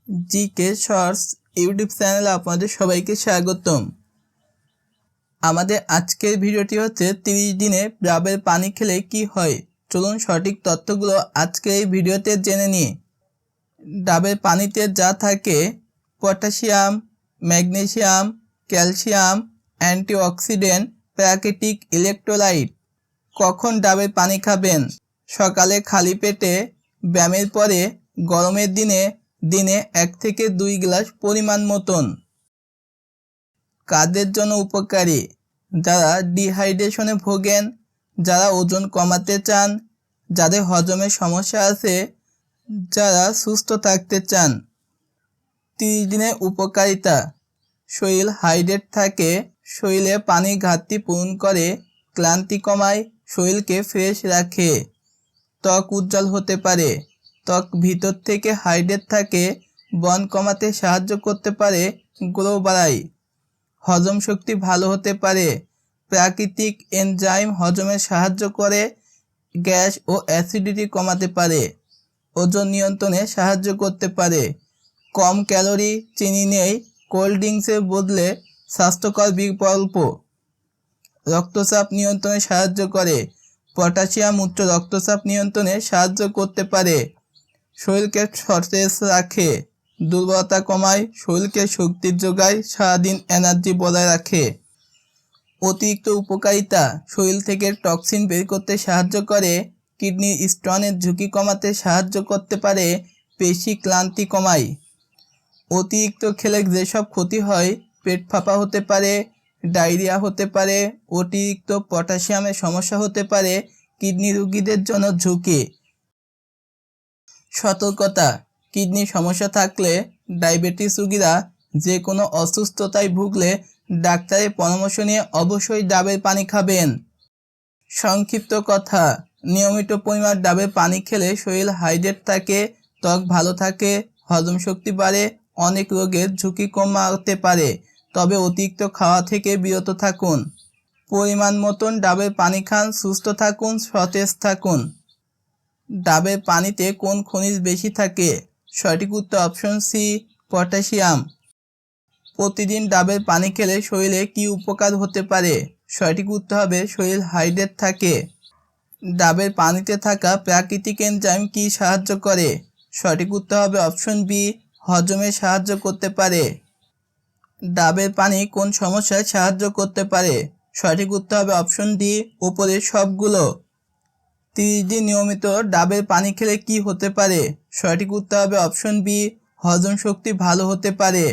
GK shorts YouTube চ্যানেলে আপনাদের সবাইকে স্বাগতম। আমাদের আজকের ভিডিওটি হচ্ছে 30 দিনে ডাবের পানি খেলে কি হয়। চলুন সঠিক তথ্যগুলো আজকের এই ভিডিওতে জেনে নিই। ডাবের পানিতে যা থাকে: পটাশিয়াম, ম্যাগনেসিয়াম, ক্যালসিয়াম, অ্যান্টিঅক্সিডেন্ট, প্রাকৃতিক ইলেক্ট্রোলাইট। কখন ডাবের পানি খাবেন? সকালে খালি পেটে, ব্যায়ামের পরে, গরমের দিনে দিনে 1 থেকে 2 গ্লাস পরিমাণ মতন। কাদের জন্য উপকারী? যারা ডিহাইড্রেশনে ভোগেন, যারা ওজন কমাতে চান, যাদের হজমের সমস্যা আছে, যারা সুস্থ থাকতে চান। 30 দিনের উপকারিতা: শরীর হাইড্রেট থাকে, শরীরে পানির ঘাটতি পূরণ করে, ক্লান্তি কমায়, শরীরকে ফ্রেশ রাখে। ত্বক উজ্জ্বল হতে পারে, ত্বক ভিতর থেকে হাইড্রেট থাকে, ব্রণ কমাতে সাহায্য করতে পারে, গ্লো বাড়ায়। হজম শক্তি ভালো হতে পারে, প্রাকৃতিক এনজাইম হজমে সাহায্য করে, গ্যাস ও অ্যাসিডিটি কমাতে পারে, ওজন নিয়ন্ত্রণে সাহায্য করতে পারে। কম ক্যালোরি, চিনি নেই, কোল্ড ড্রিঙ্কসের বদলে স্বাস্থ্যকর বিকল্প। রক্তচাপ নিয়ন্ত্রণে সাহায্য করে, পটাশিয়াম উচ্চ রক্তচাপ নিয়ন্ত্রণে সাহায্য করতে পারে। শরীরকে সতেজ রাখে, দুর্বলতা কমায়, শরীরকে শক্তির যোগায়, সারাদিন এনার্জি বজায় রাখে। অতিরিক্ত উপকারিতা: শরীর থেকে টক্সিন বের করতে সাহায্য করে, কিডনির স্টোনের ঝুঁকি কমাতে সাহায্য করতে পারে, পেশি ক্লান্তি কমায়। অতিরিক্ত খেলে যেসব ক্ষতি হয়: পেট ফাঁপা হতে পারে, ডায়রিয়া হতে পারে, অতিরিক্ত পটাশিয়ামের সমস্যা হতে পারে, কিডনি রোগীদের জন্য ঝুঁকি। সতর্কতা: কিডনির সমস্যা থাকলে, ডায়াবেটিস রোগীরা, যে কোনো অসুস্থতায় ভুগলে ডাক্তারের পরামর্শ নিয়ে অবশ্যই ডাবের পানি খাবেন। সংক্ষিপ্ত কথা: নিয়মিত পরিমাণ ডাবের পানি খেলে শরীর হাইড্রেট থাকে, ত্বক ভালো থাকে, হজম শক্তি বাড়ে, অনেক রোগের ঝুঁকি কমাতে পারে। তবে অতিরিক্ত খাওয়া থেকে বিরত থাকুন। পরিমাণ মতন ডাবের পানি খান, সুস্থ থাকুন, সতেজ থাকুন। ডাবের পানিতে কোন খনিজ বেশি থাকে? সঠিক উত্তর অপশন সি, পটাশিয়াম। প্রতিদিন ডাবের পানি খেলে শরীরে কী উপকার হতে পারে? সঠিক উত্তর হবে শরীর হাইড্রেট থাকে। ডাবের পানিতে থাকা প্রাকৃতিক এনজাইম কী সাহায্য করে? সঠিক উত্তর হবে অপশন বি, হজমে সাহায্য করতে পারে। ডাবের পানি কোন সমস্যায় সাহায্য করতে পারে? সঠিক উত্তর হবে অপশন ডি, উপরের সবগুলো। 30 দিন নিয়মিত ডাবের পানি খেলে কি হতে পারে? সঠিক উত্তর হবে অপশন বি, হজম শক্তি ভালো হতে পারে।